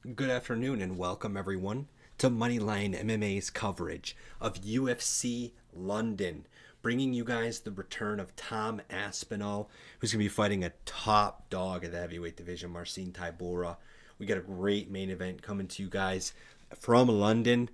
Good afternoon and welcome everyone to Moneyline MMA's coverage of UFC London, bringing you guys the return of Tom Aspinall, who's going to be fighting a top dog of the heavyweight division, Marcin Tybura. We got a great main event coming to you guys from London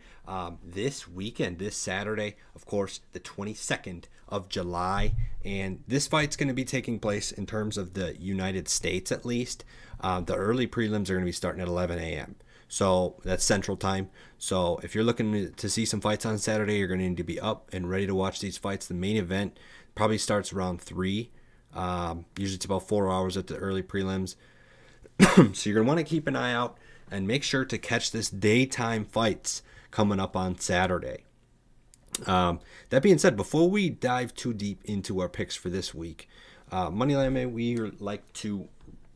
this weekend, this Saturday, of course, the 22nd of July. And this fight's going to be taking place in terms of the United States at least. The early prelims are going to be starting at 11 a.m. So that's Central Time. So if you're looking to see some fights on Saturday, you're going to need to be up and ready to watch these fights. The main event probably starts around 3. Usually it's about 4 hours at the early prelims. So you're going to want to keep an eye out and make sure to catch this daytime fights coming up on Saturday. That being said, before we dive too deep into our picks for this week, Moneyline May, we like to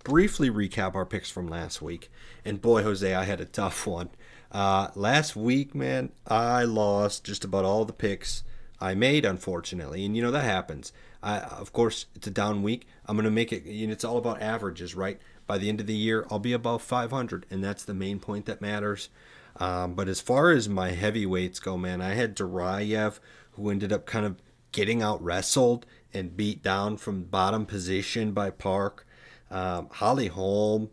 briefly recap our picks from last week. And boy, Jose, I had a tough one. Last week, man, I lost just about all the picks I made, unfortunately. And, that happens. Of course, it's a down week. I'm going to make it, it's all about averages, right? By the end of the year, I'll be above 500, and that's the main point that matters. But as far as my heavyweights go, man, I had Durayev, who ended up kind of getting out wrestled and beat down from bottom position by Park. Holly Holm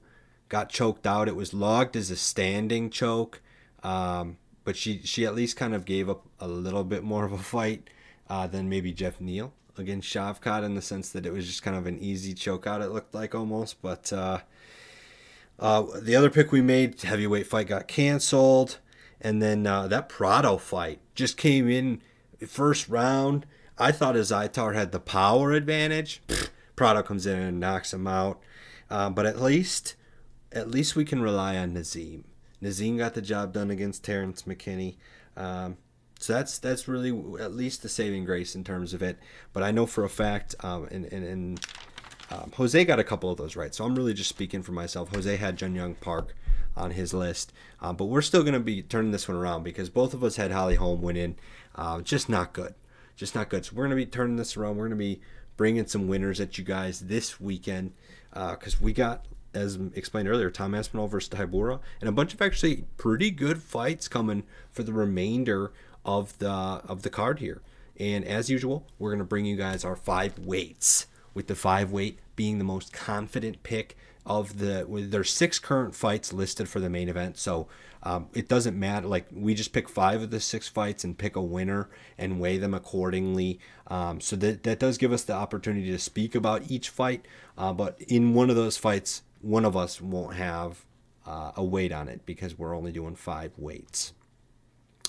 got choked out. It was logged as a standing choke, but she at least kind of gave up a little bit more of a fight than maybe Jeff Neal against Shavkat, in the sense that it was just kind of an easy choke out, it looked like almost. But the other pick we made, heavyweight fight, got canceled. And then that Prado fight just came in first round. I thought Azaitar had the power advantage. Prado comes in and knocks him out. But at least we can rely on Nazim. Nazim got the job done against Terrence McKinney. So that's really at least the saving grace in terms of it. But I know for a fact, and Jose got a couple of those right. So I'm really just speaking for myself. Jose had Jun Young Park on his list. But we're still going to be turning this one around because both of us had Holly Holm winning. Just not good. Just not good. So we're going to be turning this around. We're going to be bringing some winners at you guys this weekend because we got, as explained earlier, Tom Aspinall versus Tybura, and a bunch of actually pretty good fights coming for the remainder of the card here. And as usual, we're going to bring you guys our 5 weights, with the 5 weight being the most confident pick of there's 6 current fights listed for the main event. So it doesn't matter. Like, we just pick 5 of the 6 fights and pick a winner and weigh them accordingly. So that does give us the opportunity to speak about each fight. But in one of those fights, one of us won't have a weight on it because we're only doing 5 weights.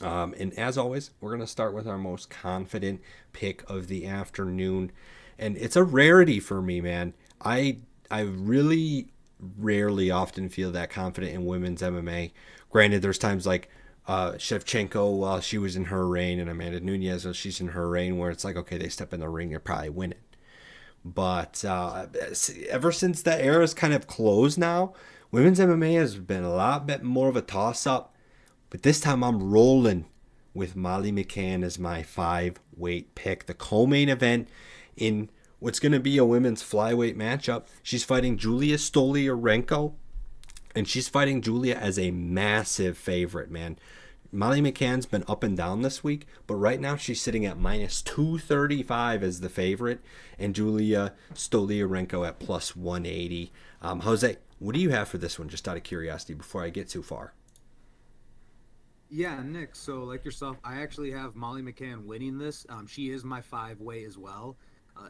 And as always, we're going to start with our most confident pick of the afternoon. And it's a rarity for me, man. I really rarely often feel that confident in women's MMA. Granted, there's times like Shevchenko while she was in her reign, and Amanda Nunes while she's in her reign, where it's like, okay, they step in the ring, they're probably winning. But ever since that era is kind of closed now, women's MMA has been a lot bit more of a toss-up. But this time I'm rolling with Molly McCann as my 5 weight pick. The co-main event in what's going to be a women's flyweight matchup. She's fighting Julia Stolyarenko, and she's fighting Julia as a massive favorite, man. Molly McCann's been up and down this week, but right now she's sitting at minus 235 as the favorite, and Julia Stolyarenko at plus 180. Jose, what do you have for this one, just out of curiosity, before I get too far? Yeah, Nick. So, like yourself, I actually have Molly McCann winning this. She is my 5 way as well.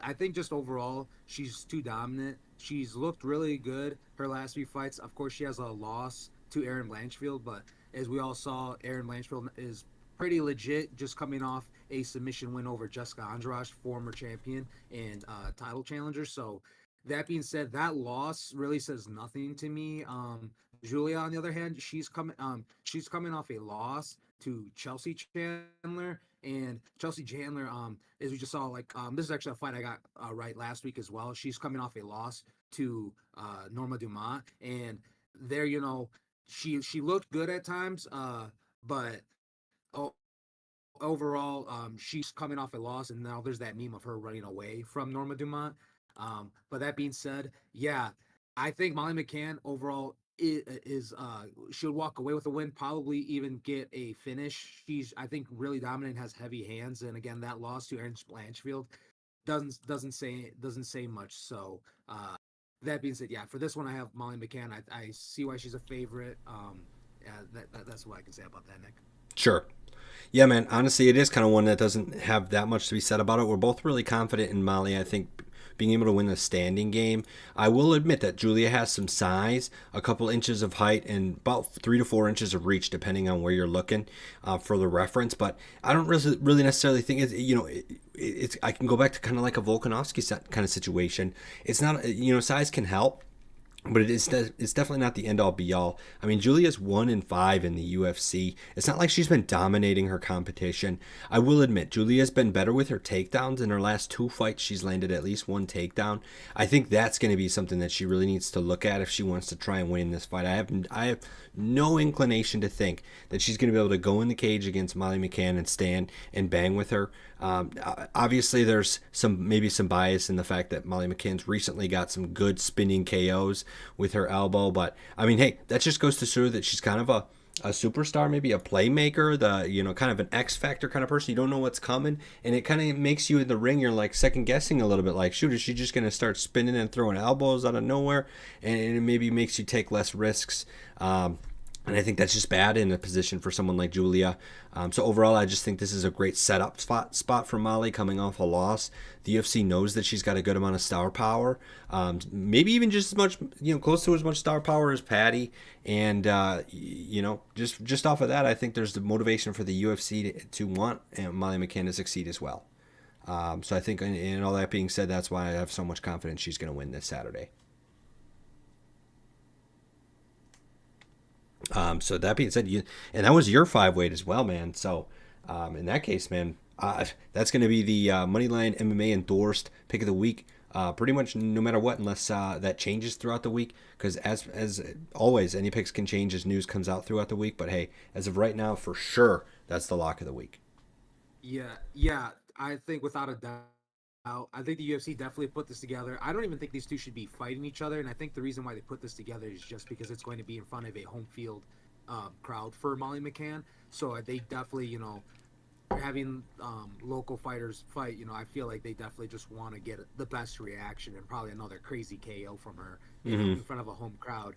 I think just overall, she's too dominant. She's looked really good her last few fights. Of course, she has a loss to Erin Blanchfield, but as we all saw, Erin Blanchfield is pretty legit, just coming off a submission win over Jessica Andrade, former champion and title challenger. So, that being said, that loss really says nothing to me. Julia, on the other hand, she's coming off a loss to Chelsea Chandler, and Chelsea Chandler, as we just saw, like this is actually a fight I got right last week as well. She's coming off a loss to Norma Dumont, and there, she looked good at times, but o- overall, she's coming off a loss, and now there's that meme of her running away from Norma Dumont. But that being said, yeah, I think Molly McCann overall is she'll walk away with a win, probably even get a finish. She's, I think, really dominant, has heavy hands, and again, that loss to Aaron Blanchfield doesn't say much. So that being said, yeah, for this one I have Molly McCann. I see why she's a favorite. Yeah, that's what I can say about that, Nick. Sure. Yeah, man. Honestly, it is kind of one that doesn't have that much to be said about it. We're both really confident in Molly. I think being able to win the standing game. I will admit that Julia has some size, a couple inches of height, and about 3 to 4 inches of reach, depending on where you're looking for the reference. But I don't really necessarily think it's. I can go back to kind of like a Volkanovski kind of situation. It's not, size can help, but it's definitely not the end all be all. I mean, Julia's 1-5 in the UFC. It's not like she's been dominating her competition. I will admit, Julia's been better with her takedowns. In her last 2 fights, she's landed at least one takedown. I think that's going to be something that she really needs to look at if she wants to try and win this fight. I have no inclination to think that she's going to be able to go in the cage against Molly McCann and stand and bang with her. Obviously, there's maybe some bias in the fact that Molly McCann's recently got some good spinning KOs with her elbow, but I mean, hey, that just goes to show that she's kind of a superstar, maybe a playmaker, kind of an X factor kind of person. You don't know what's coming, and it kind of makes you in the ring. You're like second guessing a little bit, like, shoot, is she just gonna start spinning and throwing elbows out of nowhere? And it maybe makes you take less risks. And I think that's just bad in a position for someone like Julia. So overall, I just think this is a great setup spot for Molly coming off a loss. The UFC knows that she's got a good amount of star power, maybe even just as much, close to as much star power as Patty. And just off of that, I think there's the motivation for the UFC to want Molly McCann to succeed as well. So I think, and all that being said, that's why I have so much confidence she's going to win this Saturday. So that being said, and that was your 5 weight as well, man. So in that case, man, that's going to be the Moneyline MMA endorsed pick of the week. Pretty much no matter what, unless that changes throughout the week. Because as always, any picks can change as news comes out throughout the week. But hey, as of right now, for sure, that's the lock of the week. Yeah, I think without a doubt. I think the UFC definitely put this together. I don't even think these two should be fighting each other, and I think the reason why they put this together is just because it's going to be in front of a home field crowd for Molly McCann. So they definitely, having local fighters fight, I feel like they definitely just want to get the best reaction and probably another crazy KO from her in front of a home crowd.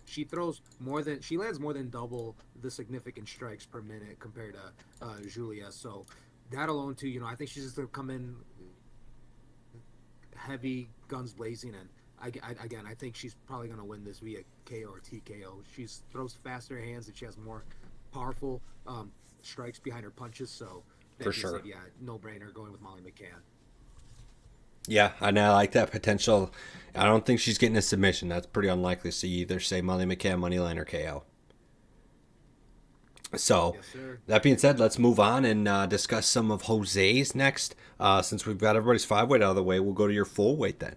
She lands more than double the significant strikes per minute compared to Julia. So that alone too, I think she's just gonna come in heavy, guns blazing, and I think she's probably gonna win this via KO or TKO. She throws faster hands and she has more powerful strikes behind her punches. So For sure. yeah, no brainer going with Molly McCann. Yeah, and I like that potential. I don't think she's getting a submission. That's pretty unlikely. So you either say Molly McCann, Moneyline, or KO. So, Yes, sir. that being said, let's move on and discuss some of Jose's next. Since we've got everybody's 5 weight out of the way, we'll go to your full weight then.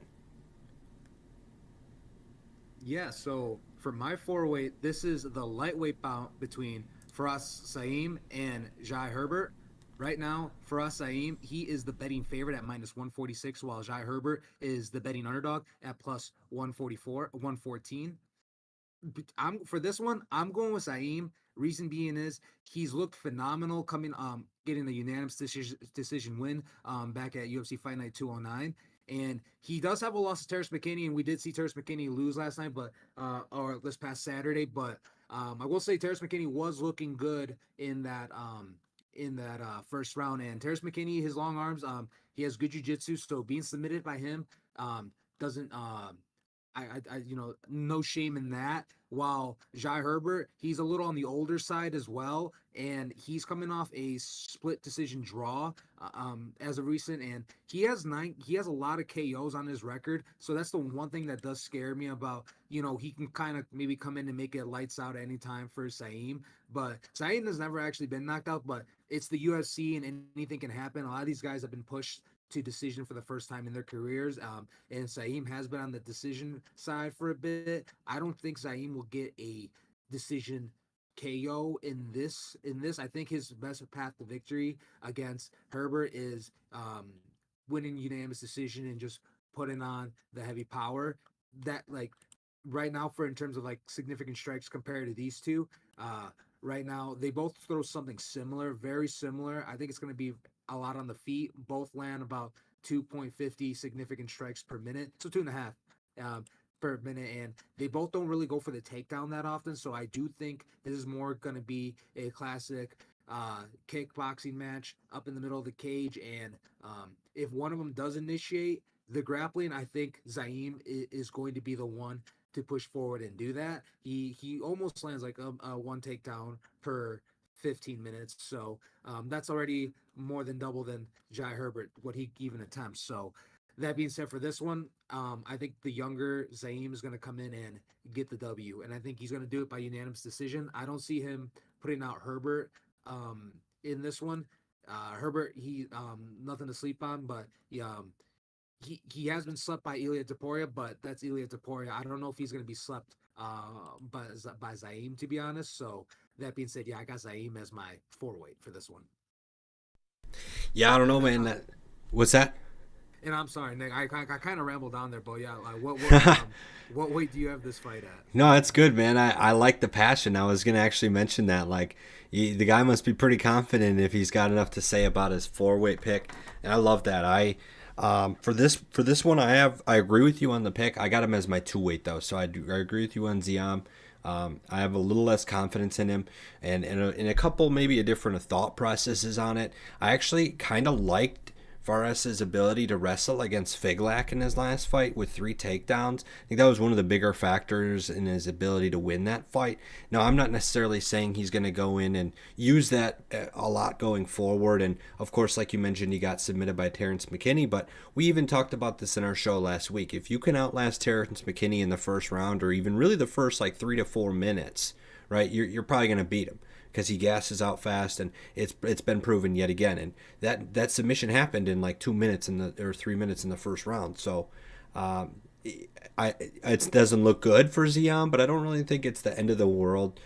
Yeah, so for my 4-weight, this is the lightweight bout between Faraz Saim and Jai Herbert. Right now, Faraz Saim, he is the betting favorite at minus 146, while Jai Herbert is the betting underdog at plus 114. I'm for this one. I'm going with Saeem. Reason being is he's looked phenomenal coming getting a unanimous decision win back at UFC Fight Night 209. And he does have a loss to Terrence McKinney, and we did see Terrence McKinney lose last night, but or this past Saturday. But I will say Terrence McKinney was looking good in that first round. And Terrence McKinney, his long arms, he has good jiu-jitsu, so being submitted by him doesn't no shame in that. While Jai Herbert, he's a little on the older side as well, and he's coming off a split decision draw as of recent, and he has a lot of KOs on his record. So that's the one thing that does scare me about, he can kind of maybe come in and make it lights out at any time for Saeem. But Saeem has never actually been knocked out, but it's the UFC and anything can happen. A lot of these guys have been pushed to decision for the first time in their careers. And Saeem has been on the decision side for a bit. I don't think Saeem will get a decision KO in this. I think his best path to victory against Herbert is winning unanimous decision and just putting on the heavy power. That like right now, for in terms of like significant strikes compared to these two, uh, right now they both throw something similar, very similar. I think it's going to be a lot on the feet. Both land about 2.50 significant strikes per minute, so 2.5 um, per minute, and they both don't really go for the takedown that often. So I do think this is more going to be a classic kickboxing match up in the middle of the cage, and if one of them does initiate the grappling, I think Zaim is going to be the one to push forward and do that. He almost lands like a one takedown per 15 minutes, so that's already more than double than Jai Herbert what he even attempts. So that being said, for this one, I think the younger Zaim is going to come in and get the W, and I think he's going to do it by unanimous decision. I don't see him putting out Herbert in this one. Herbert, he nothing to sleep on, but he has been slept by Ilia Topuria, but that's Ilia Topuria. I don't know if he's going to be slept by Zaim, to be honest. So that being said, yeah, I got Zaim as my 4-weight for this one. Yeah, I don't know, And, man. What's that? and I'm sorry, Nick. I kind of rambled down there, but yeah, like what weight do you have this fight at? No, that's good, man. I like the passion. I was gonna actually mention that. Like, the guy must be pretty confident if he's got enough to say about his 4-weight pick, and I love that. For this one, I agree with you on the pick. I got him as my 2-weight though, so I agree with you on Ziam. I have a little less confidence in him, and in a couple maybe a different thought processes on it. I actually kind of liked Fares' ability to wrestle against Figlak in his last fight with 3 takedowns. I think that was one of the bigger factors in his ability to win that fight. Now, I'm not necessarily saying he's going to go in and use that a lot going forward. And of course, like you mentioned, he got submitted by Terrence McKinney, but we even talked about this in our show last week. If you can outlast Terrence McKinney in the first round, or even really the first like 3 to 4 minutes, right, you're probably going to beat him, because he gasses out fast, and it's been proven yet again. And that submission happened in like 2 minutes or 3 minutes in the first round. So it doesn't look good for Zion, but I don't really think it's the end of the world.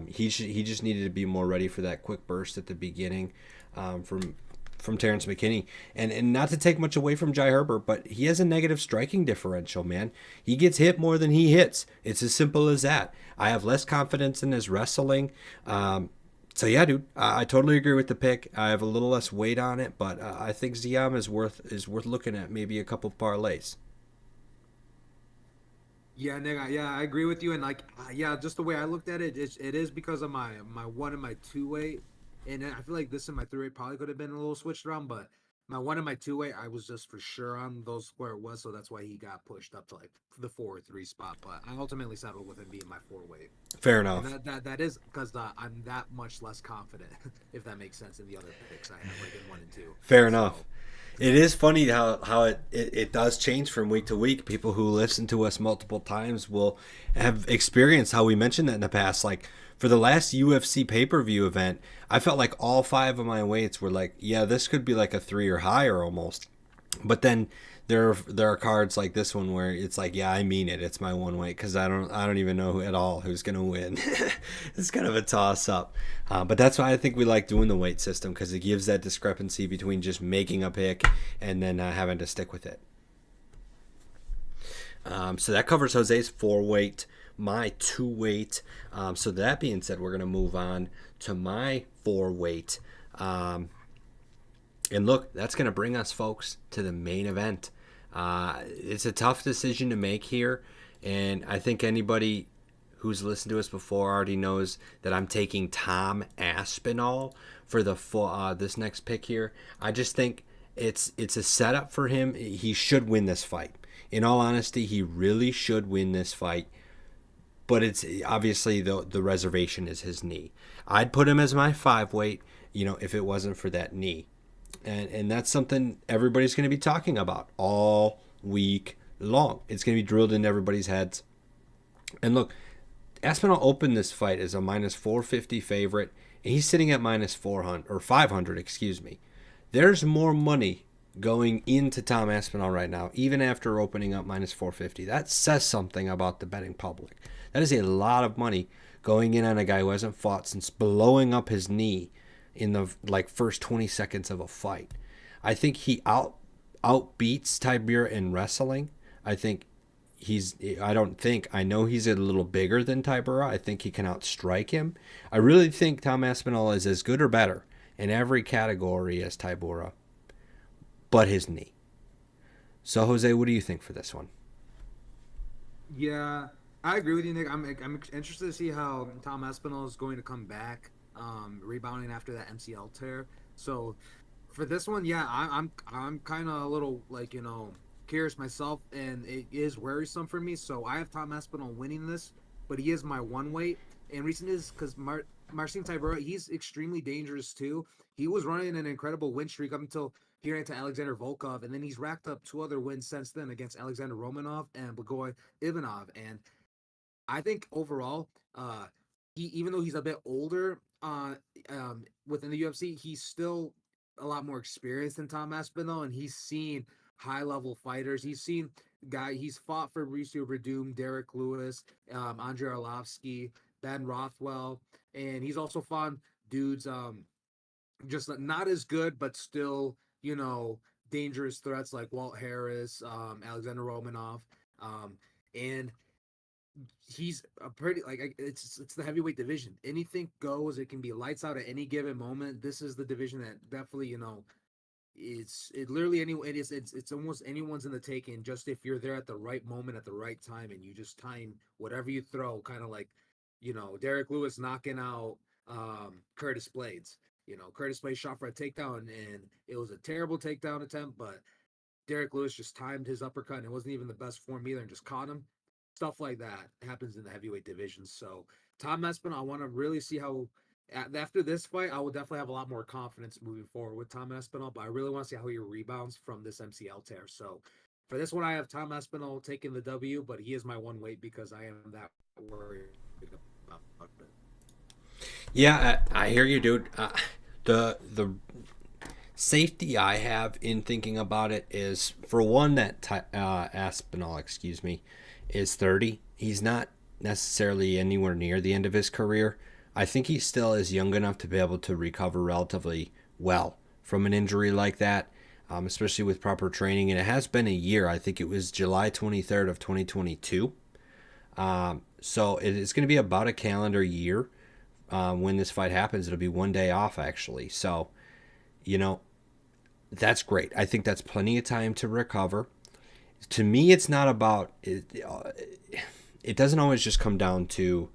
He just needed to be more ready for that quick burst at the beginning from Terrence McKinney. And not to take much away from Jai Herbert, but he has a negative striking differential, man. He gets hit more than he hits. It's as simple as that. I have less confidence in his wrestling. So yeah, dude, I totally agree with the pick. I have a little less weight on it, but I think Ziam is worth looking at, maybe a couple parlays. Yeah, Nick. I agree with you, and like, yeah, just the way I looked at it, it is because of my 1 and my 2-weight, and I feel like this and my 3-weight probably could have been a little switched around, but my 1 and my 2-weight, I was just for sure on those where it was, so that's why he got pushed up to like the 4 or 3 spot. But I ultimately settled with him being my 4-weight, Fair and enough. that is because I'm that much less confident, if that makes sense, in the other picks I have, like in 1 and 2. Fair So enough. It is funny how it does change from week to week. People who listen to us multiple times will have experienced how we mentioned that in the past. Like, for the last UFC pay-per-view event, I felt like all 5 of my weights were like, yeah, this could be like a 3 or higher almost. But then there are cards like this one where it's like, yeah, I mean it. It's my 1 weight, because I don't even know at all who's gonna win. It's kind of a toss up. But that's why I think we like doing the weight system, because it gives that discrepancy between just making a pick and then having to stick with it. So that covers Jose's 4-weight, my 2-weight. So that being said, we're gonna move on to my 4-weight. And look, that's going to bring us, folks, to the main event. It's a tough decision to make here, and I think anybody who's listened to us before already knows that I'm taking Tom Aspinall for this next pick here. I just think it's a setup for him. He should win this fight. In all honesty, he really should win this fight. But it's obviously the reservation is his knee. I'd put him as my 5-weight, if it wasn't for that knee. And that's something everybody's going to be talking about all week long. It's going to be drilled into everybody's heads. And look, Aspinall opened this fight as a minus 450 favorite, and he's sitting at minus 400 or 500, excuse me. There's more money going into Tom Aspinall right now, even after opening up minus 450. That says something about the betting public. That is a lot of money going in on a guy who hasn't fought since blowing up his knee in the first 20 seconds of a fight. I think he outbeats Tybura in wrestling. I think I know he's a little bigger than Tybura. I think he can outstrike him. I really think Tom Aspinall is as good or better in every category as Tybura, but his knee. So Jose, what do you think for this one? Yeah, I agree with you, Nick. I'm interested to see how Tom Espinal is going to come back, rebounding after that MCL tear. So for this one, yeah, I'm kind of a little like curious myself, and it is worrisome for me. So I have Tom Espinal winning this, but he is my one weight. And reason is because Marcin Tybura, he's extremely dangerous too. He was running an incredible win streak up until he ran into Alexander Volkov, and then he's racked up two other wins since then against Alexander Romanov and Blagoy Ivanov. And I think overall, he even though he's a bit older within the UFC, he's still a lot more experienced than Tom Aspinall, and he's seen high level fighters. He's fought for Mauricio Verdum, Derek Lewis, Andrei Arlovsky, Ben Rothwell, and he's also fought dudes just not as good, but still dangerous threats like Walt Harris, Alexander Romanov, and he's a pretty like it's the heavyweight division. Anything goes. It can be lights out at any given moment. This is the division that definitely it literally it's almost anyone's in the taking. Just if you're there at the right moment at the right time and you just time whatever you throw, kind of like Derek Lewis knocking out Curtis Blades. Curtis Blades shot for a takedown and it was a terrible takedown attempt, but Derek Lewis just timed his uppercut and it wasn't even the best form either and just caught him. Stuff like that happens in the heavyweight division. So Tom Espin, I want to really see how after this fight, I will definitely have a lot more confidence moving forward with Tom Espinal, but I really want to see how he rebounds from this MCL tear. So for this one, I have Tom Espinal taking the W, but he is my one weight because I am that worried about it. Yeah, I hear you, dude. The safety I have in thinking about it is, for one, that Aspinall, excuse me, is 30. He's not necessarily anywhere near the end of his career. I think he still is young enough to be able to recover relatively well from an injury like that, especially with proper training. And it has been a year. I think it was July 23rd of 2022. So it is going to be about a calendar year. When this fight happens, it'll be one day off, actually. So, you know, that's great. I think that's plenty of time to recover. To me, it's not about it. It doesn't always just come down to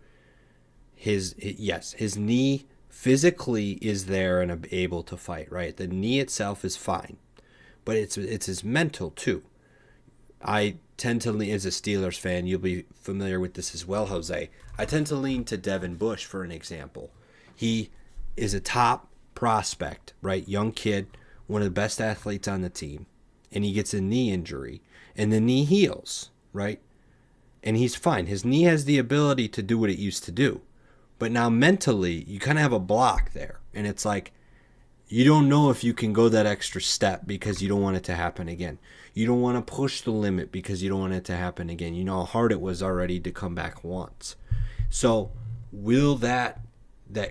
his knee physically is there and able to fight, right? The knee itself is fine, but it's his mental too. I tend to lean, as a Steelers fan, you'll be familiar with this as well, Jose. I tend to lean to Devin Bush for an example. He is a top prospect, right? Young kid, one of the best athletes on the team, and he gets a knee injury, and the knee heals, right? And he's fine. His knee has the ability to do what it used to do. But now mentally, you kind of have a block there. And it's like, you don't know if you can go that extra step because you don't want it to happen again. You don't want to push the limit because you don't want it to happen again. You know how hard it was already to come back once. So will that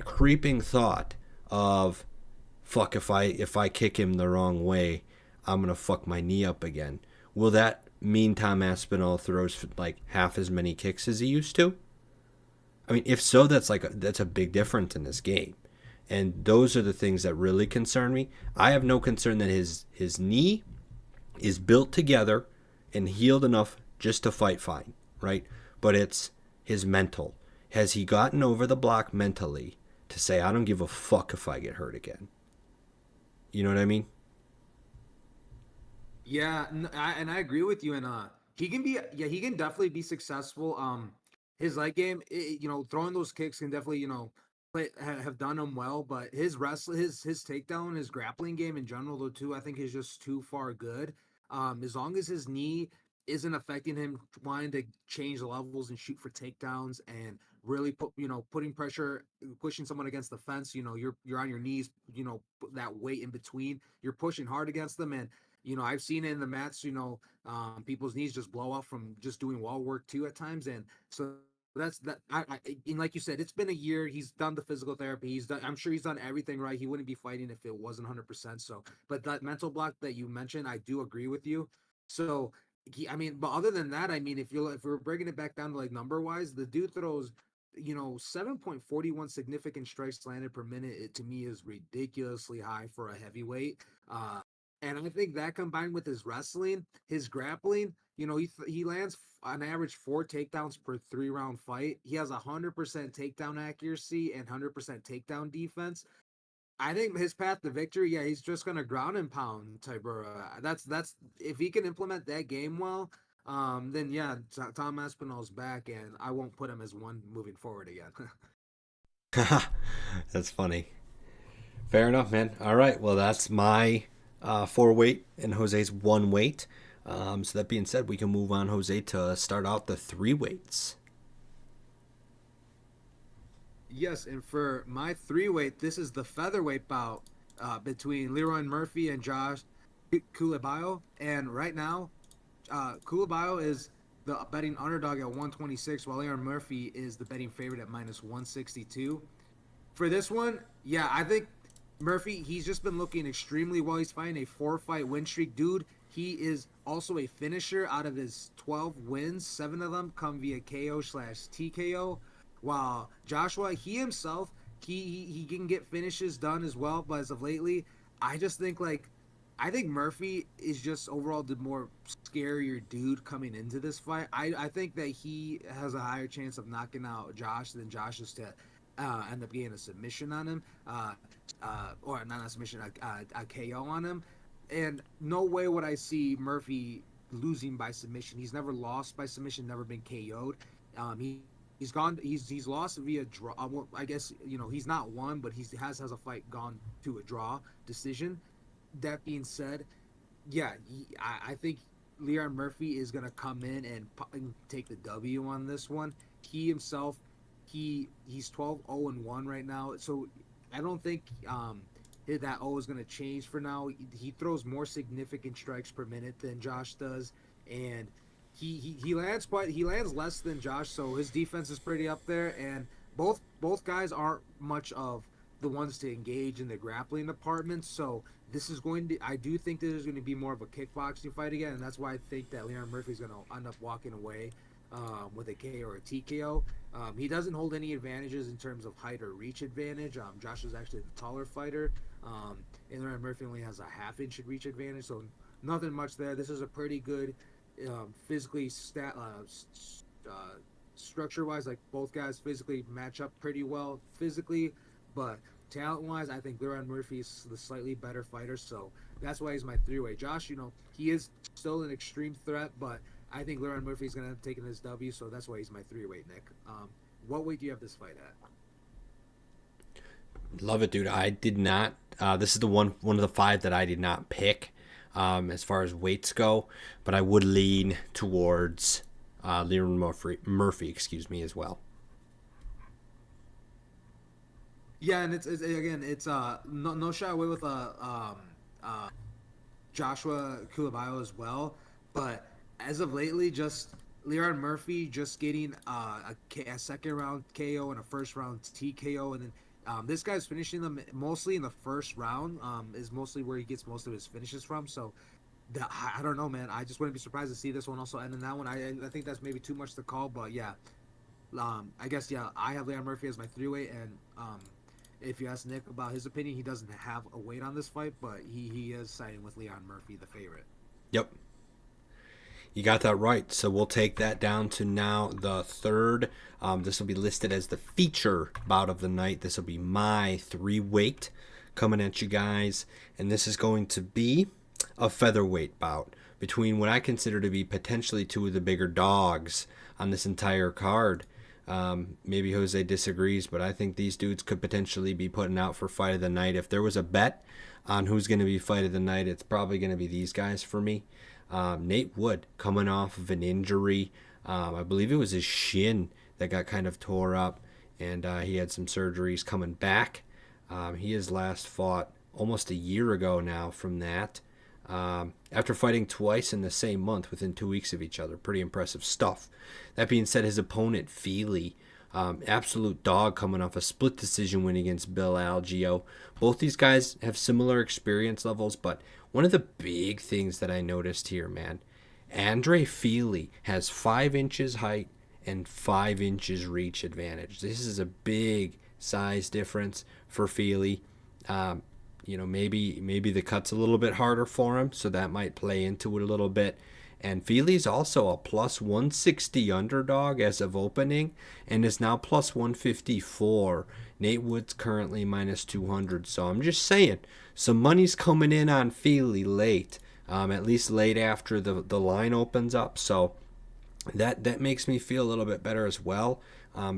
creeping thought of, fuck, if I kick him the wrong way, I'm gonna fuck my knee up again, will that mean Tom Aspinall throws like half as many kicks as he used to? I mean, if so, that's a big difference in this game. And those are the things that really concern me. I have no concern that his knee is built together and healed enough just to fight fine, right? But it's his mental. Has he gotten over the block mentally to say, I don't give a fuck if I get hurt again? You know what I mean? Yeah, and I agree with you. And he can definitely be successful. His leg game, throwing those kicks can definitely have done him well. But his his takedown, his grappling game in general, though too, I think is just too far good. As long as his knee isn't affecting him wanting to change the levels and shoot for takedowns and really putting pressure, pushing someone against the fence. You're on your knees. That weight in between. You're pushing hard against them and I've seen it in the mats, people's knees just blow off from just doing wall work too at times. And so that's that. And like you said, it's been a year. He's done the physical therapy. I'm sure he's done everything right. He wouldn't be fighting if it wasn't 100%. So, but that mental block that you mentioned, I do agree with you. So I mean, but other than that, I mean, if we're breaking it back down to like number wise, the dude throws, 7.41 significant strikes landed per minute. It to me is ridiculously high for a heavyweight. Uh, and I think that combined with his wrestling, his grappling, he lands on average 4 takedowns per 3 round fight. He has 100% takedown accuracy and 100% takedown defense. I think his path to victory, yeah, he's just gonna ground and pound Tybura. That's if he can implement that game well, then yeah, Tom Aspinall's back, and I won't put him as one moving forward again. That's funny. Fair enough, man. All right. Well, that's my 4 weight and Jose's 1 weight. So that being said, we can move on, Jose, to start out the 3 weights. Yes, and for my 3 weight, this is the featherweight bout between Leroy Murphy and Josh Kulibayo, and right now, Kulibayo is the betting underdog at 126, while Leroy Murphy is the betting favorite at minus 162. For this one, yeah, I think Murphy, he's just been looking extremely well. He's fighting a 4 fight win streak. Dude, he is also a finisher. Out of his 12 wins, 7 of them come via KO/TKO. While Joshua, he himself, he can get finishes done as well. But as of lately, I just think I think Murphy is just overall the more scarier dude coming into this fight. I think that he has a higher chance of knocking out Josh than Josh is to end up getting a submission on him, or not a submission, a KO on him. And no way would I see Murphy losing by submission. He's never lost by submission, never been KO'd. He's lost via draw. Well, I guess he's not won, but he has a fight gone to a draw decision. That being said, yeah, I think Leon Murphy is gonna come in and take the W on this one. He himself, he's 12-0-1 right now, so I don't think that O is gonna change for now. He throws more significant strikes per minute than Josh does, and he lands less than Josh, so his defense is pretty up there. And both guys aren't much of the ones to engage in the grappling department. So this is going to I do think this is going to be more of a kickboxing fight again, and that's why I think that Leon Murphy is going to end up walking away with a KO or a TKO. He doesn't hold any advantages in terms of height or reach advantage. Josh is actually the taller fighter, and Leon Murphy only has a half-inch reach advantage, so nothing much there. This is a pretty good physically structure wise, like both guys physically match up pretty well physically, but talent wise, I think Leron Murphy is the slightly better fighter, so that's why he's my 3 way. Josh, he is still an extreme threat, but I think Leron Murphy is going to end up taking this W, so that's why he's my 3 weight, Nick. What weight do you have this fight at? Love it, dude. I did not. This is the one of the 5 that I did not pick as far as weights go, but I would lean towards Leon Murphy, excuse me, as well. Yeah, and it's again, it's no shy away with Joshua Kulibayo as well, but as of lately, just Leon Murphy just getting a second round KO and a first round TKO, and then this guy's finishing them mostly in the first round. Is mostly where he gets most of his finishes from. So I don't know, man. I just wouldn't be surprised to see this one also end in that one. I think that's maybe too much to call, but yeah. I guess yeah. I have Leon Murphy as my 3 weight, and if you ask Nick about his opinion, he doesn't have a weight on this fight, but he is siding with Leon Murphy, the favorite. Yep. You got that right. So we'll take that down to now the third. This will be listed as the feature bout of the night. This will be my 3 weight coming at you guys. And this is going to be a featherweight bout between what I consider to be potentially 2 of the bigger dogs on this entire card. Maybe Jose disagrees, but I think these dudes could potentially be putting out for fight of the night. If there was a bet on who's going to be fight of the night, it's probably going to be these guys for me. Nate Wood coming off of an injury. I believe it was his shin that got kind of tore up, and he had some surgeries coming back. He has last fought almost a year ago now from that. After fighting twice in the same month within 2 weeks of each other. Pretty impressive stuff. That being said, his opponent, Feely, absolute dog coming off a split decision win against Bill Algeo. Both these guys have similar experience levels, but one of the big things that I noticed here, man, Andre Feely has 5 inches height and 5 inches reach advantage. This is a big size difference for Feely. Um, maybe the cut's a little bit harder for him, so that might play into it a little bit. And Feely's also a plus 160 underdog as of opening and is now plus 154. Nate Wood's currently minus 200. So I'm just saying, some money's coming in on Feely late, at least late after the line opens up. So that makes me feel a little bit better as well,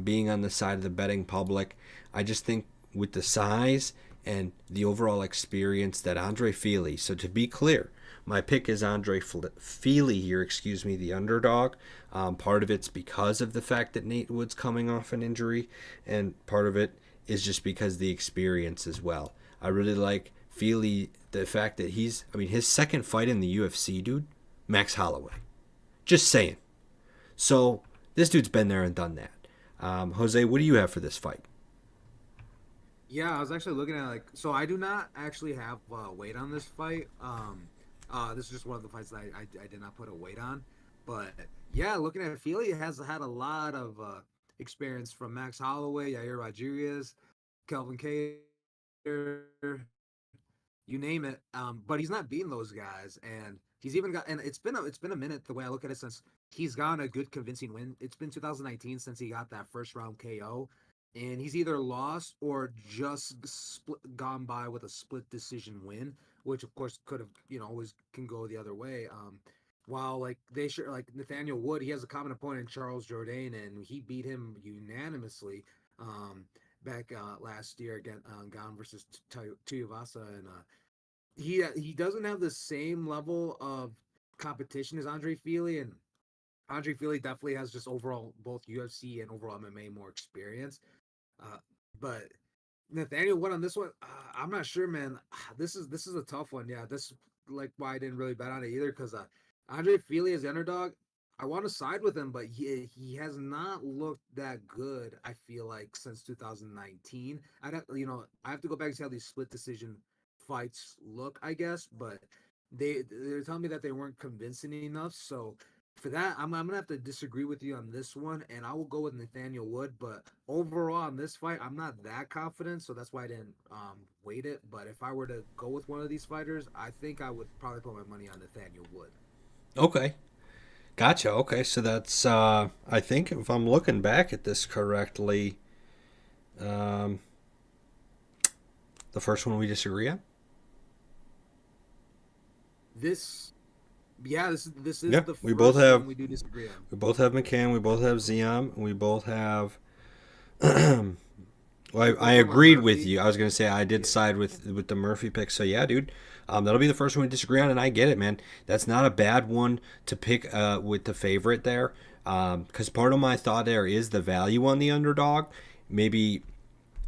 being on the side of the betting public. I just think with the size and the overall experience that Andre Feely, so to be clear, my pick is Andre Feely here, the underdog. Part of it's because of the fact that Nate Wood's coming off an injury, and part of it is just because the experience as well. I really like Feely, the fact that his second fight in the UFC, dude, Max Holloway. Just saying. So this dude's been there and done that. Jose, what do you have for this fight? Yeah, I was actually looking at so I do not actually have weight on this fight. This is just one of the fights that I did not put a weight on, but yeah, looking at Feely has had a lot of experience from Max Holloway, Yair Rodriguez, Kelvin Cater, you name it. But he's not beating those guys, and he's even got. And it's been a minute the way I look at it since he's gotten a good convincing win. It's been 2019 since he got that first round KO, and he's either lost or just gone by with a split decision win, which of course could have always can go the other way. While they share Nathaniel Wood, he has a common opponent Charles Jourdain, and he beat him unanimously. Back last year again, Gane versus Tuyavasa, and he doesn't have the same level of competition as Andre Feely, and Andre Feely definitely has just overall both UFC and overall MMA more experience. Uh, but Nathaniel, what on this one? I'm not sure, man. This is a tough one. Yeah, this why I didn't really bet on it either because Andre Feely is the underdog. I want to side with him, but he has not looked that good. I feel like since 2019. I don't, I have to go back and see how these split decision fights look, I guess. But they're telling me that they weren't convincing enough. So for that, I'm gonna have to disagree with you on this one, and I will go with Nathaniel Wood. But overall on this fight, I'm not that confident, so that's why I didn't weight it. But if I were to go with one of these fighters, I think I would probably put my money on Nathaniel Wood. Okay. Gotcha. Okay, so that's I think if I'm looking back at this correctly, um, the first one we disagree on. This, yeah, this is Yeah, the we both first have one we do disagree on. we both have McCann, we both have Ziam, we both have. Well, We I both went with agreed with Murphy. you. I was gonna say I did Yeah, side with the Murphy pick. So yeah, dude, that'll be the first one we disagree on, and I get it, man. That's not a bad one to pick with the favorite there, because part of my thought there is the value on the underdog. Maybe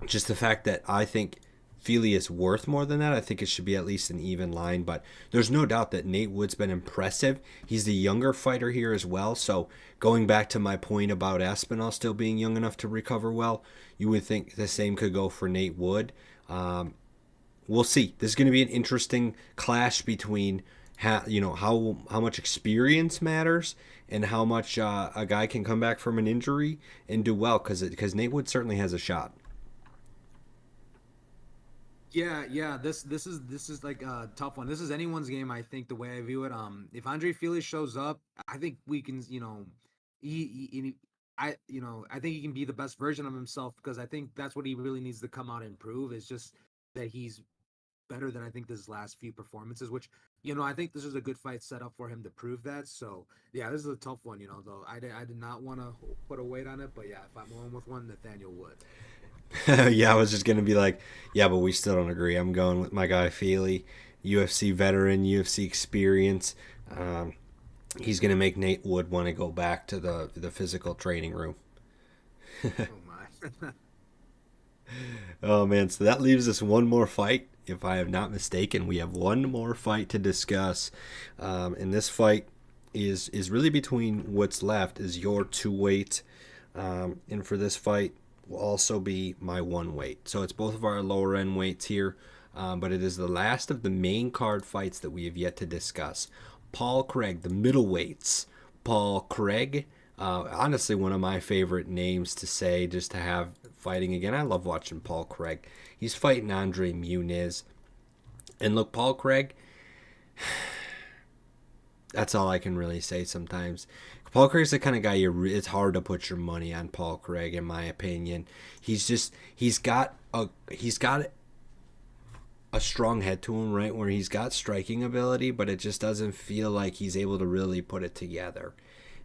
just the fact that I think Feely is worth more than that. I think it should be at least an even line, but there's no doubt that Nate Wood's been impressive. He's the younger fighter here as well. So going back to my point about Aspinall still being young enough to recover well, you would think the same could go for Nate Wood. We'll see. This is going to be an interesting clash between how much experience matters and how much a guy can come back from an injury and do well because Nate Wood certainly has a shot. yeah. This is like a tough one. This is anyone's game. I think the way I view it. If Andre Felix shows up, I think we can. I think he can be the best version of himself because I think that's what he really needs to come out and prove. Is just that he's better than I think this last few performances, which I think this is a good fight set up for him to prove that. So yeah, this is a tough one. Though I did not want to put a weight on it, but yeah, if I'm going with one, Nathaniel Wood. Yeah, I was just gonna be like, yeah, but we still don't agree. I'm going with my guy Feely, UFC veteran, UFC experience. Um, he's gonna make Nate Wood want to go back to the physical training room. Oh my. Oh man, so that leaves us one more fight. If I am not mistaken, we have one more fight to discuss, and this fight is really between what's left is your two weight, and for this fight will also be my one weight. So it's both of our lower end weights here, but it is the last of the main card fights that we have yet to discuss. Paul Craig, the middleweights. Paul Craig, honestly, one of my favorite names to say just to have fighting again. I love watching Paul Craig. He's fighting Andre Muniz. And look, Paul Craig, that's all I can really say sometimes. Paul Craig's the kind of guy it's hard to put your money on Paul Craig in my opinion. He's got a strong head to him, right, where he's got striking ability, but it just doesn't feel like he's able to really put it together.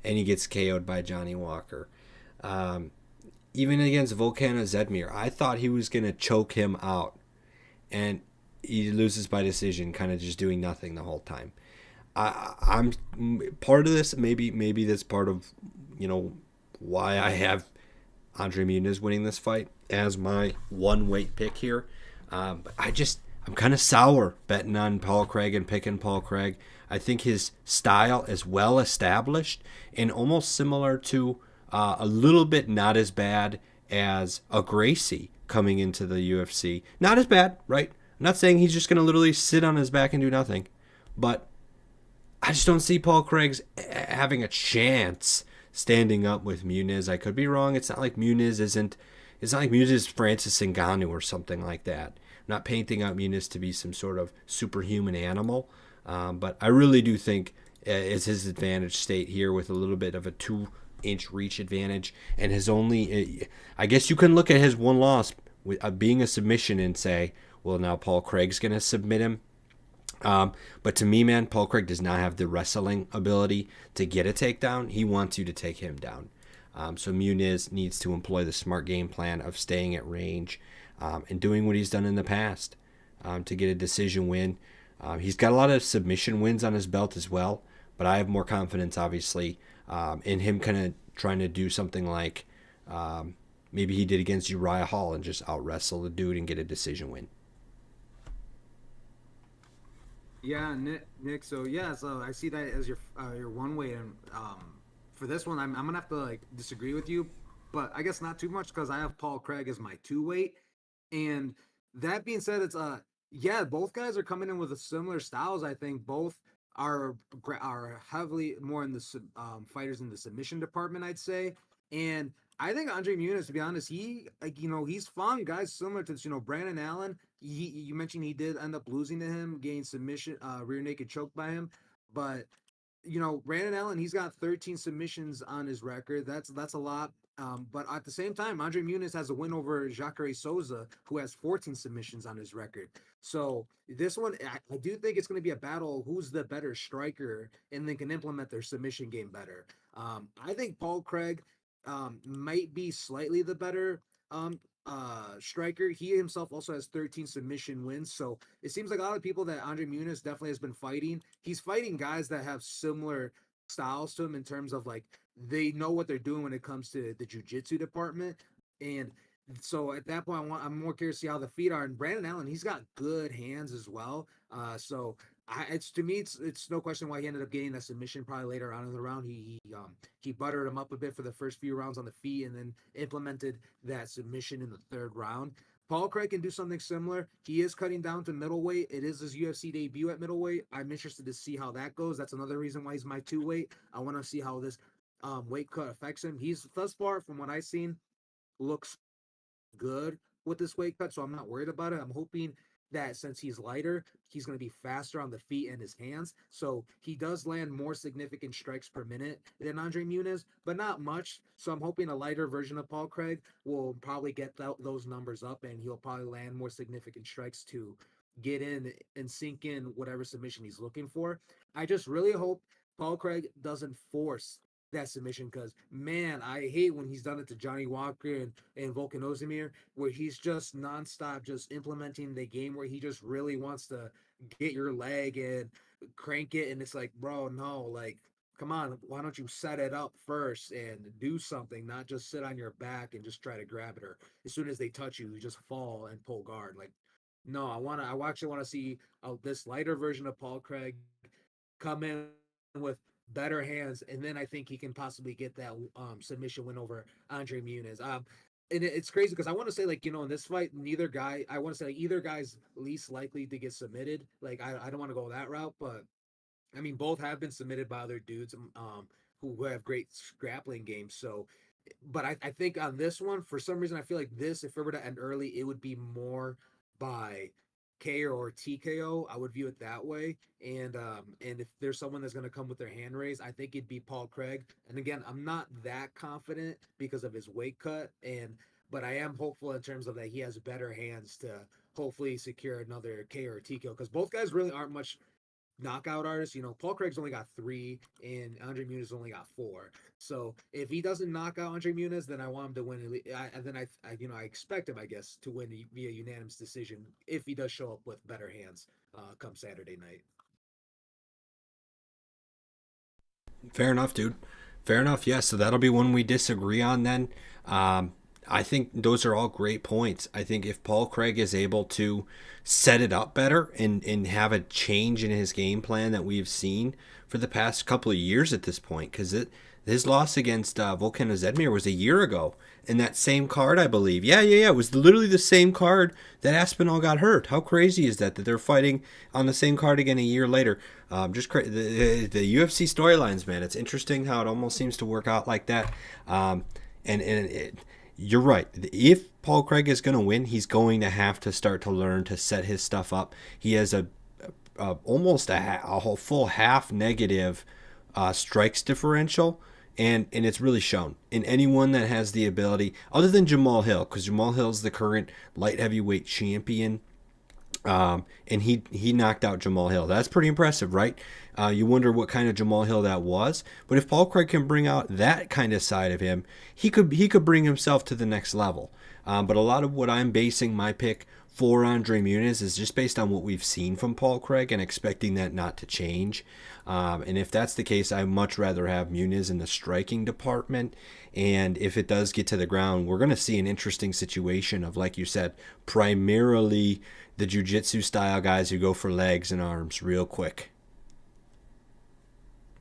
And he gets KO'd by Johnny Walker. Um, Even against Volkan Zedmir, I thought he was going to choke him out. And he loses by decision, kind of just doing nothing the whole time. I'm part of this. Maybe that's part of why I have Andre Muniz winning this fight as my one weight pick here. But I'm kind of sour betting on Paul Craig and picking Paul Craig. I think his style is well established and almost similar to a little bit not as bad as a Gracie coming into the UFC. Not as bad, right? I'm not saying he's just going to literally sit on his back and do nothing, but I just don't see Paul Craig's having a chance standing up with Muniz. I could be wrong. It's not like Muniz isn't. It's not like Muniz is Francis Ngannou or something like that. I'm not painting out Muniz to be some sort of superhuman animal, but I really do think it's his advantage state here with a little bit of a 2-inch reach advantage, and his only. I guess you can look at his one loss being a submission and say, well, now Paul Craig's going to submit him. But to me, man, Paul Craig does not have the wrestling ability to get a takedown. He wants you to take him down. So Muniz needs to employ the smart game plan of staying at range and doing what he's done in the past to get a decision win. He's got a lot of submission wins on his belt as well, but I have more confidence, obviously, in him kind of trying to do something like maybe he did against Uriah Hall and just out wrestle the dude and get a decision win. Yeah, Nick. So yeah, so I see that as your one way, and for this one, I'm gonna have to like disagree with you, but I guess not too much because I have Paul Craig as my two weight, and that being said, it's yeah, both guys are coming in with a similar styles. I think both are heavily more in the fighters in the submission department, I'd say, and I think Andre Muniz, to be honest, he like he's fun guys similar to Brandon Allen. You mentioned he did end up losing to him, getting submission, rear naked choke by him, but Brandon Allen, he's got 13 submissions on his record. That's a lot. But at the same time, Andre Muniz has a win over Jacare Souza, who has 14 submissions on his record. So this one, I do think it's going to be a battle. Who's the better striker, and then can implement their submission game better. I think Paul Craig might be slightly the better striker. He himself also has 13 submission wins, so it seems like a lot of people that Andre Muniz definitely has been fighting. He's fighting guys that have similar styles to him in terms of like they know what they're doing when it comes to the jiu-jitsu department. And so at that point, I'm more curious to see how the feet are. And Brandon Allen, he's got good hands as well. So it's to me, it's no question why he ended up getting that submission probably later on in the round. He buttered him up a bit for the first few rounds on the feet, and then implemented that submission in the third round. Paul Craig can do something similar. He is cutting down to middleweight. It is his UFC debut at middleweight. I'm interested to see how that goes. That's another reason why he's my two weight. I want to see how this weight cut affects him. He's thus far, from what I've seen, looks good with this weight cut, so I'm not worried about it. I'm hoping that since he's lighter, he's going to be faster on the feet and his hands. So he does land more significant strikes per minute than Andre Muniz, but not much. So I'm hoping a lighter version of Paul Craig will probably get those numbers up, and he'll probably land more significant strikes to get in and sink in whatever submission he's looking for. I just really hope Paul Craig doesn't force that submission, because man, I hate when he's done it to Johnny Walker and Volkan Ozdemir, where he's just nonstop just implementing the game where he just really wants to get your leg and crank it, and it's like, bro, no, like, come on, why don't you set it up first and do something, not just sit on your back and just try to grab it, or as soon as they touch you, you just fall and pull guard. Like, no, I actually want to see this lighter version of Paul Craig come in with better hands, and then I think he can possibly get that submission win over Andre Muniz. And it's crazy because I want to say, like, in this fight, I want to say like, either guy's least likely to get submitted. Like, I don't want to go that route, but I mean, both have been submitted by other dudes who have great grappling games. So, but I think on this one, for some reason, I feel like this, if it were to end early, it would be more by KO or TKO. I would view it that way. And if there's someone that's going to come with their hand raised, I think it'd be Paul Craig. And again, I'm not that confident because of his weight cut, but I am hopeful in terms of that he has better hands to hopefully secure another KO or TKO because both guys really aren't much knockout artists. Paul Craig's only got three, and Andre Muniz only got four. So if he doesn't knock out Andre Muniz, then I want him to win. And then I expect him, I guess, to win via unanimous decision if he does show up with better hands come Saturday night. Fair enough, dude. Fair enough. Yeah. So that'll be one we disagree on then. I think those are all great points. I think if Paul Craig is able to set it up better and have a change in his game plan that we've seen for the past couple of years at this point, because his loss against Volkan Zedmir was a year ago in that same card, I believe. Yeah. It was literally the same card that Aspinall got hurt. How crazy is that they're fighting on the same card again a year later? The UFC storylines, man. It's interesting how it almost seems to work out like that. You're right. If Paul Craig is going to win, he's going to have to start to learn to set his stuff up. He has almost a whole full half negative strikes differential, and it's really shown in anyone that has the ability, other than Jamal Hill, because Jamal Hill's the current light heavyweight champion. And he knocked out Jamal Hill. That's pretty impressive, right? You wonder what kind of Jamal Hill that was. But if Paul Craig can bring out that kind of side of him, he could bring himself to the next level. But a lot of what I'm basing my pick for Andre Muniz is just based on what we've seen from Paul Craig and expecting that not to change. And if that's the case, I'd much rather have Muniz in the striking department. And if it does get to the ground, we're going to see an interesting situation of, like you said, primarily the jiu-jitsu style guys who go for legs and arms real quick.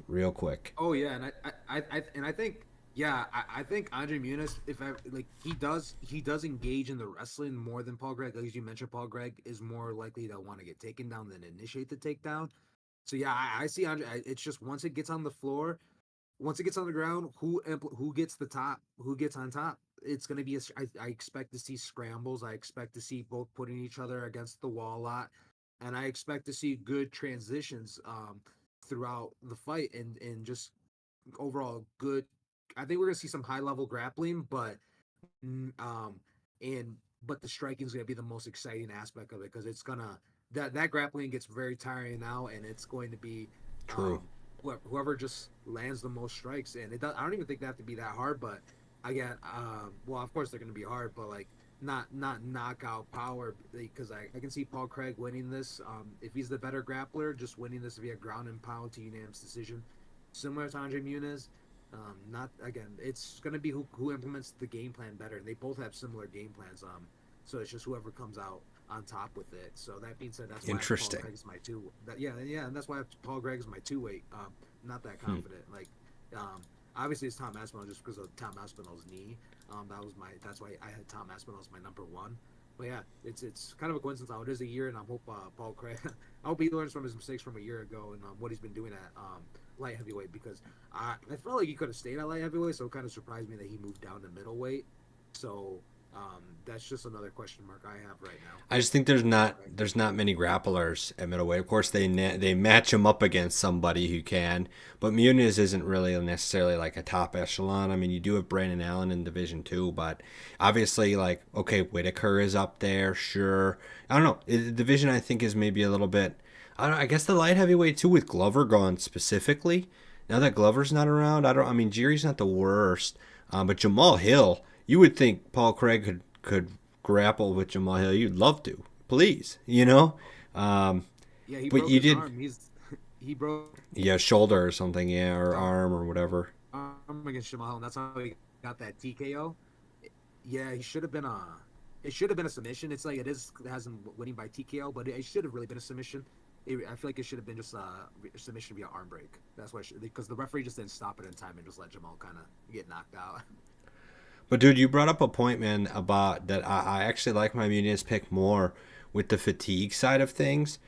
Real quick. Oh yeah, and I think yeah, I think Andre Muniz, if I like, he does engage in the wrestling more than Paul Gregg. Like as you mentioned, Paul Gregg is more likely to want to get taken down than initiate the takedown. So yeah, I see Andre. It's just once it gets on the floor, once it gets on the ground, who gets the top, who gets on top. It's gonna be. I expect to see scrambles. I expect to see both putting each other against the wall a lot, and I expect to see good transitions throughout the fight and just overall good. I think we're gonna see some high level grappling, but mm, um and but the striking is gonna be the most exciting aspect of it because it's gonna that grappling gets very tiring now, and it's going to be True. whoever just lands the most strikes, and I don't even think they have to be that hard, but I get well, of course they're gonna be hard, but like not knockout power because I can see Paul Craig winning this. If he's the better grappler, just winning this via ground and pound to unanimous decision, similar to Andre Muniz. Not again. It's going to be who implements the game plan better. They both have similar game plans. So it's just whoever comes out on top with it. So that being said, that's why Paul Interesting. Gregg is my two. Yeah, and that's why Paul Gregg is my two weight. Not that confident. Obviously it's Tom Aspinall just because of Tom Aspinall's knee. That's why I had Tom Aspinall as my number one. But yeah, it's kind of a coincidence how it is a year, and I hope Paul Craig, I hope he learns from his mistakes from a year ago and what he's been doing at light heavyweight because I felt like he could have stayed at light heavyweight, so it kind of surprised me that he moved down to middleweight. So that's just another question mark I have right now. I just think there's not many grapplers at middleweight. Of course, they match him up against somebody who can, but Muniz isn't really necessarily like a top echelon. I mean, you do have Brandon Allen in Division Two, but obviously, like okay, Whitaker is up there, sure. I don't know. The division I think is maybe a little bit. I don't. I guess the light heavyweight too with Glover gone specifically. Now that Glover's not around, I don't. I mean, Jiri's not the worst, but Jamal Hill. You would think Paul Craig could grapple with Jamal Hill. You'd love to, please, you know. Yeah, he But broke you his did, arm. He broke yeah, shoulder or something, yeah, or arm arm or whatever. against Jamal, and that's how he got that TKO. Yeah, he should have been a. It should have been a submission. It's like it has him winning by TKO, but it should have really been a submission. I feel like it should have been just a submission via arm break. That's why because the referee just didn't stop it in time and just let Jamal kind of get knocked out. But dude, you brought up a point, man, about that. I actually like my Muniz pick more with the fatigue side of things.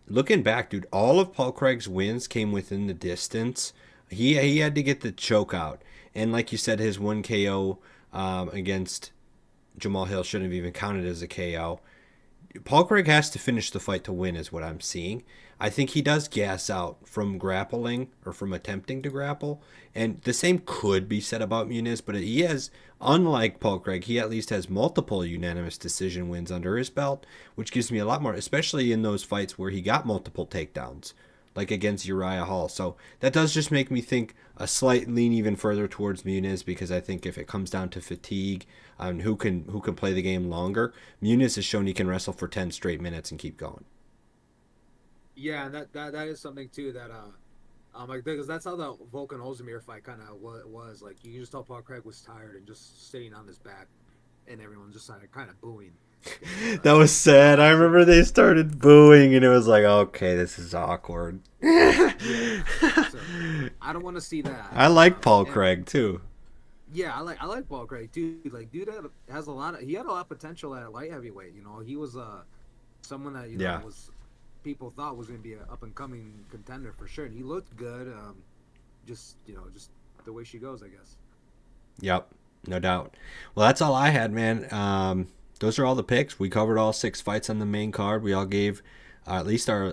Looking back, dude, all of Paul Craig's wins came within the distance. He had to get the choke out, and like you said, his one KO against Jamal Hill shouldn't have even counted as a KO. Paul Craig has to finish the fight to win, is what I'm seeing. I think he does gas out from grappling or from attempting to grapple. And the same could be said about Muniz, but he has, unlike Paul Craig, he at least has multiple unanimous decision wins under his belt, which gives me a lot more, especially in those fights where he got multiple takedowns, like against Uriah Hall. So that does just make me think a slight lean even further towards Muniz, because I think if it comes down to fatigue and who can play the game longer, Muniz has shown he can wrestle for 10 straight minutes and keep going. Yeah, and that is something too that like because that's how the Volkan Ozdemir fight kind of was. Like you can just tell Paul Craig was tired and just sitting on his back, and everyone just started kind of booing. That was sad. I remember they started booing, and it was like, okay, this is awkward. Yeah. So, I don't want to see that. I like Paul Craig too. Yeah, I like Paul Craig too. Like dude has a lot of he had a lot of potential at light heavyweight. You know, he was someone that was people thought was going to be an up and coming contender for sure. And he looked good. Just the way she goes, I guess. Yep, no doubt. Well, that's all I had, man. Those are all the picks. We covered all 6 fights on the main card. We all gave at least our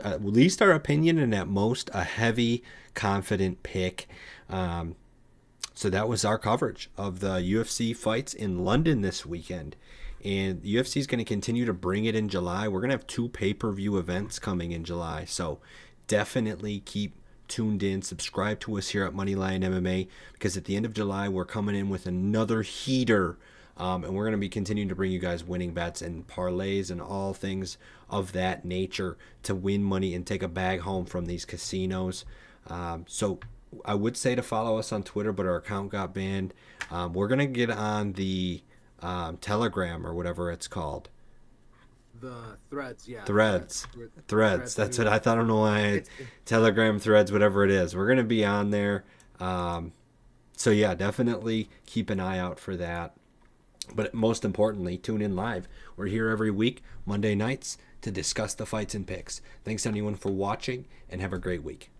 opinion, and at most a heavy, confident pick. So that was our coverage of the UFC fights in London this weekend. And the UFC is going to continue to bring it in July. We're going to have 2 pay-per-view events coming in July. So definitely keep tuned in. Subscribe to us here at Moneyline MMA, because at the end of July, we're coming in with another heater. And we're going to be continuing to bring you guys winning bets and parlays and all things of that nature to win money and take a bag home from these casinos. So I would say to follow us on Twitter, but our account got banned. We're going to get on the Telegram or whatever it's called. The Threads, yeah. Threads. That's what I thought. I don't know why. Telegram, Threads, whatever it is. We're going to be on there. So yeah, definitely keep an eye out for that. But most importantly, tune in live. We're here every week, Monday nights, to discuss the fights and picks. Thanks anyone for watching, and have a great week.